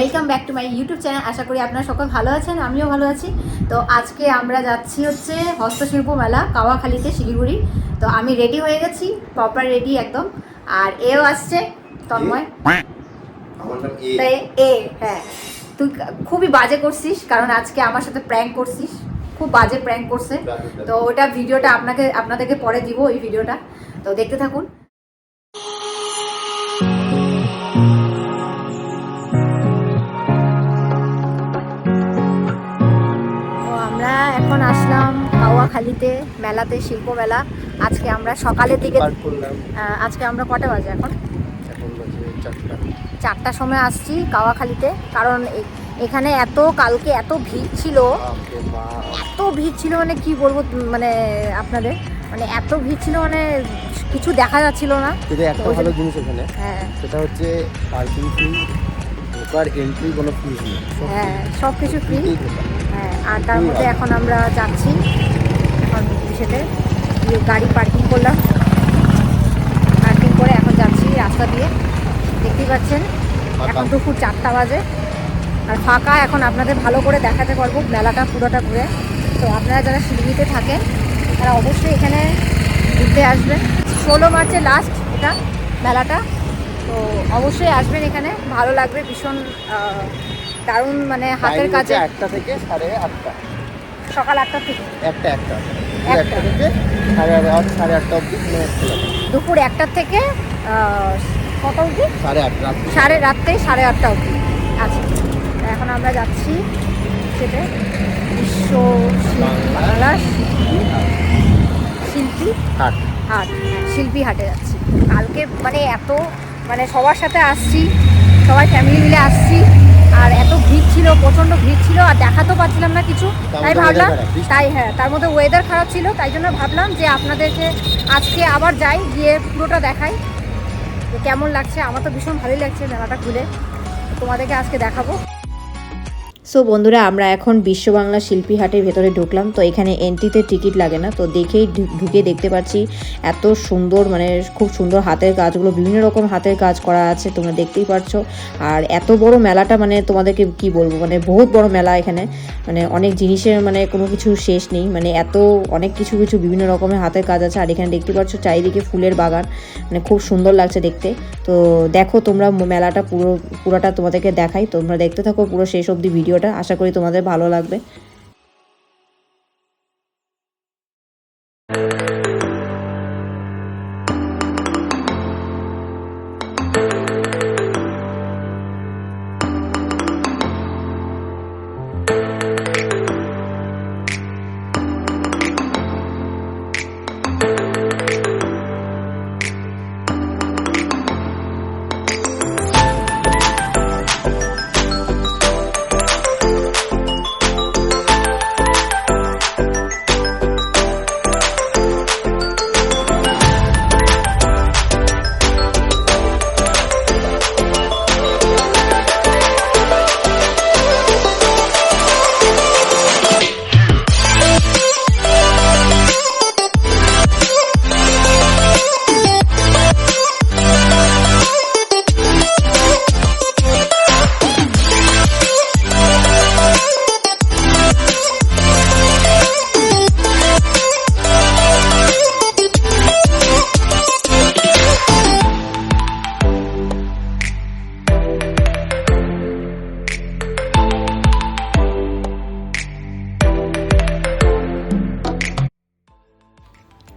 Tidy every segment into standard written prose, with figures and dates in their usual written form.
Welcome back to my YouTube channel. আশা করি আপনারা সকল ভালো আছেন, আমিও ভালো আছি। তো আজকে আমরা যাচ্ছি হচ্ছে হস্তশিল্প মেলা কাওয়াখালীতে, শিলিগুড়ি। তো আমি রেডি হয়ে গেছি, প্রপার রেডি একদম। আর এও আসছে, তন্ময়। হ্যাঁ, তুই খুবই বাজে করছিস, কারণ আজকে আমার সাথে প্র্যাঙ্ক করছিস, খুব বাজে প্র্যাঙ্ক করছে। তো ওটা ভিডিওটা আপনাদেরকে পরে দিব, ওই ভিডিওটা। তো দেখতে থাকুন। এখন আসলাম কাওয়াখালীতে মেলাতে, শিল্প মেলা। আজকে আমরা সকালের দিকে, আজকে আমরা কটা বাজে এখন 4টার সময় আসছি কাওয়াখালীতে, কারণ এখানে কালকে এত ভিড় ছিল, মানে কি বলবো, মানে আপনাদের, মানে এত ভিড় ছিল, মানে কিছু দেখা যাচ্ছিল না। একটা ভালো জিনিস এখানে, হ্যাঁ, সেটা হচ্ছে পার্কিং ফি, ঢোকার এন্ট্রি কোনো ফিস নেই, হ্যাঁ, সব কিছু ফ্রি। হ্যাঁ, আর তার মধ্যে এখন আমরা যাচ্ছি, এখন সেটা গাড়ি পার্কিং করলাম, পার্কিং করে এখন যাচ্ছি রাস্তা দিয়ে। দেখতেই পাচ্ছেন এখন দুপুর 4টা বাজে আর ফাঁকা। এখন আপনাদের ভালো করে দেখাতে পারবো মেলাটা পুরোটা ঘুরে। তো আপনারা যারা শিলিগুড়িতে থাকেন তারা অবশ্যই এখানে ঘুরতে আসবেন। 16 মার্চে লাস্ট এটা মেলাটা, তো অবশ্যই আসবেন, এখানে ভালো লাগবে ভীষণ। দারুণ, মানে হাতের কাজে। 1টা থেকে 8:30, সকাল 8টা থেকে একটা থেকে 8:30 অবধি দুপুর 1টা থেকে কত অবধি? 8:30, রাত্রে 8:30 অবধি আছে। এখন আমরা যাচ্ছি সেটা বিশ্ব বাংলা শিল্পী হাট, শিল্পী হাটে যাচ্ছি কালকে। মানে মানে সবার সাথে আসছি, সবাই ফ্যামিলি মিলে আসছি, আর এত ভিড় ছিল, প্রচণ্ড ভিড় ছিল, আর দেখাতেও পাচ্ছিলাম না কিছু। তাই ভাবলাম, হ্যাঁ, তার মধ্যে ওয়েদার খারাপ ছিল, তাই জন্য ভাবলাম যে আপনাদেরকে আজকে আবার যাই, গিয়ে পুরোটা দেখাই কেমন লাগছে। আমার তো ভীষণ ভালোই লাগছে মেলাটা ঘুরে, তোমাদেরকে আজকে দেখাবো। সো বন্ধুরা, আমরা এখন বিশ্ব বাংলা শিল্পী হাটের ভেতরে ঢুকলাম। তো এখানে এন্ট্রিতে টিকিট লাগে না, তো দেখেই ঢুকে দেখতে পাচ্ছি এত সুন্দর, মানে খুব সুন্দর হাতের কাজগুলো, বিভিন্ন রকম হাতের কাজ করা আছে, তোমরা দেখতেই পারছো। আর এত বড় মেলাটা, মানে তোমাদেরকে কি বলবো, মানে বহুত বড় মেলা এখানে, মানে অনেক জিনিসের, মানে কোনো কিছু শেষ নেই, মানে অনেক কিছু বিভিন্ন রকমের হাতের কাজ আছে। আর এখানে দেখতে পাচ্ছ চারিদিকে ফুলের বাগান, মানে খুব সুন্দর লাগছে দেখতে। তো দেখো তোমরা মেলাটা পুরোটা তোমাদেরকে দেখাই, তোমরা দেখতে থাকো পুরো শেষ অবধি ভিডিওটা, আশা করি তোমাদের ভালো লাগবে।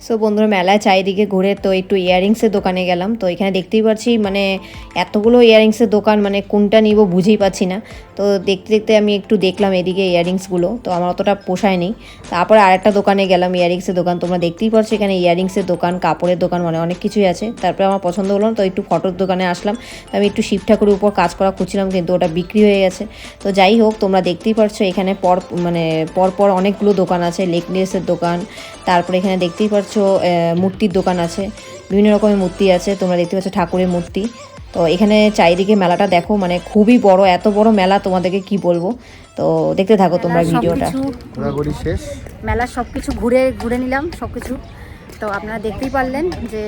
সো বন্ধুরা, মেলায় চারিদিকে ঘুরে তো একটু ইয়াররিংসের দোকানে গেলাম। তো এখানে দেখতেই পাচ্ছি, মানে এতগুলো ইয়াররিংসের দোকান, মানে কোনটা নিব বুঝেই পাচ্ছি না। তো দেখতে দেখতে আমি একটু দেখলাম এদিকে ইয়াররিংসগুলো, তো আমার অতটা পোষায় নেই। তারপরে আরেকটা দোকানে গেলাম, ইয়াররিংসের দোকান। তোমরা দেখতেই পাচ্ছ এখানে ইয়াররিংসের দোকান, কাপড়ের দোকান, মানে অনেক কিছুই আছে। তারপরে আমার পছন্দ হলো, তো একটু ফটোর দোকানে আসলাম। আমি একটু শিব ঠাকুরের উপর কাজ করা খুঁজছিলাম, কিন্তু ওটা বিক্রি হয়ে গেছে। তো যাই হোক, তোমরা দেখতেই পাচ্ছ এখানে পরপর অনেকগুলো দোকান আছে, নেকলেসের দোকান। তারপরে এখানে দেখতেই পাচ্ছ মূর্তির দোকান আছে, বিভিন্ন রকমের মূর্তি আছে, তোমরা দেখতে পাচ্ছ ঠাকুরের মূর্তি। তো এখানে চারিদিকে মেলাটা দেখো, মানে খুবই বড়, এত বড় মেলা তোমাদেরকে কি বলবো। তো দেখতে থাকো তোমরা ভিডিওটা। ঘোরাঘুরি শেষ, মেলা সব কিছু ঘুরে নিলাম, সব কিছু তো আপনারা দেখতেই পারলেন যে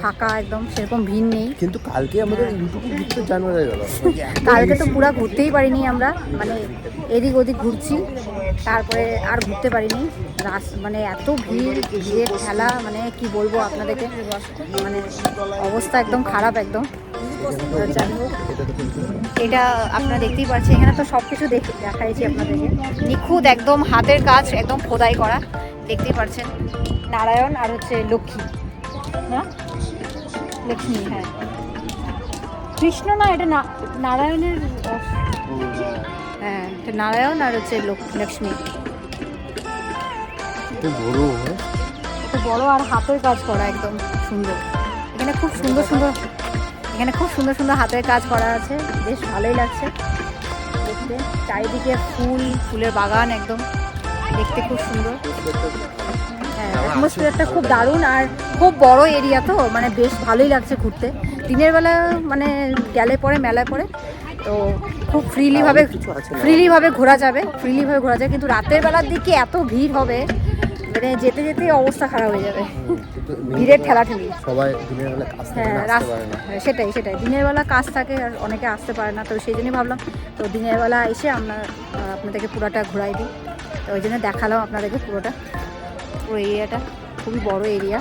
ফাঁকা একদম, সেরকম ভিড় নেই। কিন্তু কালকে আমাদের ইউটিউবে ঘুরতে জানা হয়ে গেল। কালকে তো পুরো ঘুরতেই পারিনি আমরা, মানে এদিক ওদিক ঘুরছি, তারপরে আর ঘুরতে পারিনি। মানে এত ভিড়, ভিড়ের ঠেলা, মানে কি বলবো আপনাদেরকে, মানে অবস্থা একদম খারাপ একদম। যাই হোক, এটা আপনারা দেখতেই পাচ্ছেন, এখানে তো সব কিছু দেখাইছি আপনাদেরকে, নিখুঁত একদম হাতের কাজ, একদম খোদাই করা, দেখতেই পাচ্ছেন। নারায়ণ আর হচ্ছে লক্ষ্মী, না লক্ষ্মী, হ্যাঁ কৃষ্ণ না, এটা নারায়ণের, হ্যাঁ এটা নারায়ণ আর হচ্ছে লক্ষ্মী। এত বড় আর হাতের কাজ করা, একদম সুন্দর। এখানে খুব সুন্দর সুন্দর হাতের কাজ করা আছে, বেশ ভালোই লাগছে দেখতে। চারিদিকে ফুলের বাগান, একদম দেখতে খুব সুন্দর। হ্যাঁ, অ্যাটমসফিয়ারটা খুব দারুণ, আর খুব বড় এরিয়া তো, মানে বেশ ভালোই লাগছে ঘুরতে। দিনের বেলা মানে গেলে পরে, মেলায় পরে তো খুব ফ্রিলিভাবে ঘোরা যাবে, কিন্তু রাতের বেলার দিকে এত ভিড় হবে, মানে যেতে যেতেই অবস্থা খারাপ হয়ে যাবে, ভিড়ের ঠেলাঠেলি। সবাই দিনের বেলা কাজ থাকে না, আসতে পারে না। সেটাই দিনের বেলা কাজ থাকে আর অনেকে আসতে পারে না, তো সেই জন্যই ভাবলাম তো দিনের বেলা এসে আপনাদেরকে পুরোটা ঘোরাই দিই। তো ওই জন্য দেখালাম আপনাদেরকে পুরো এরিয়াটা, খুবই বড় এরিয়া।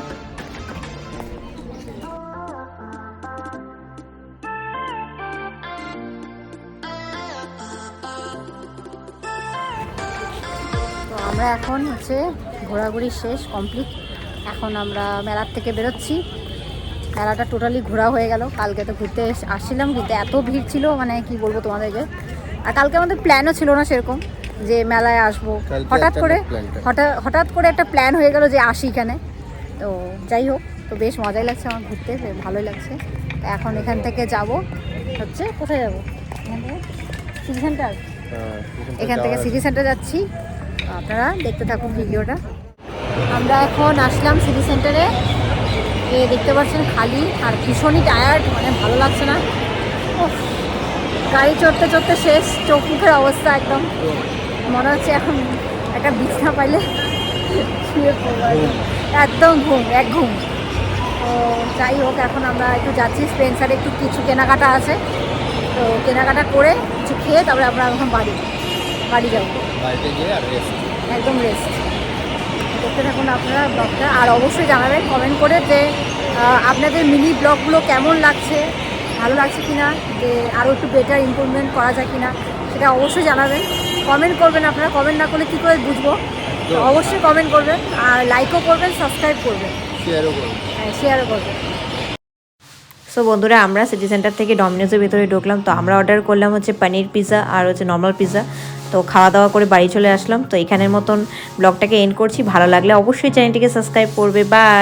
তো আমরা এখন হচ্ছে ঘোরাঘুরি শেষ, কমপ্লিট। এখন আমরা মেলার থেকে বেরোচ্ছি। মেলাটা টোটালি ঘোরা হয়ে গেল। কালকে তো ঘুরতে আসছিলাম, কিন্তু এত ভিড় ছিল, মানে কি বলবো তোমাদেরকে। আর কালকে আমাদের প্ল্যানও ছিল না সেরকম যে মেলায় আসবো, হঠাৎ করে একটা প্ল্যান হয়ে গেল যে আসি এখানে। তো যাই হোক, তো বেশ মজাই লাগছে আমার ঘুরতে, ভালোই লাগছে। এখন এখান থেকে যাব হচ্ছে, কোথায় যাবো, সিটি সেন্টার। এখান থেকে সিটি সেন্টার যাচ্ছি, আপনারা দেখতে থাকুন ভিডিওটা। আমরা এখন আসলাম সিটি সেন্টারে, দেখতে পাচ্ছেন খালি, আর ভীষণই টায়ার্ড, মানে ভালো লাগছে না। গাড়ি চড়তে শেষ, চোখ মুখের অবস্থা একদম, মনে হচ্ছে এখন একটা বিছনা পাইলে শুয়ে পড়বো, একদম এক ঘুম। তো যাই হোক, এখন আমরা একটু যাচ্ছি স্পেন্সারে, একটু কিছু কেনাকাটা আছে, তো কেনাকাটা করে কিছু খেয়ে তারপরে আমরা এখন বাড়ি যাবো, একদম রেস্ট। দেখতে থাকুন আপনারা ব্লগটা, আর অবশ্যই জানাবেন কমেন্ট করে যে আপনাদের মিনি ব্লগগুলো কেমন লাগছে, ভালো লাগছে কিনা, যে আরও একটু বেটার ইমপ্রুভমেন্ট করা যায় কিনা, সেটা অবশ্যই জানাবেন। কমেন্ট করবেন, আপনারা কমেন্ট না করলে কী করে বুঝবো, তো অবশ্যই কমেন্ট করবেন, আর লাইকও করবেন, সাবস্ক্রাইব করবেন, শেয়ারও করবেন। সো বন্ধুরা, আমরা সিটি সেন্টার থেকে ডমিনোজের ভেতরে ঢুকলাম। তো আমরা অর্ডার করলাম হচ্ছে পনির পিৎজা আর হচ্ছে নর্মাল পিৎজা। তো খাওয়া দাওয়া করে বাড়ি চলে আসলাম। তো এখানের মতন ব্লগটাকে এন্ড করছি। ভালো লাগলে অবশ্যই চ্যানেলটিকে সাবস্ক্রাইব করবে। বাই।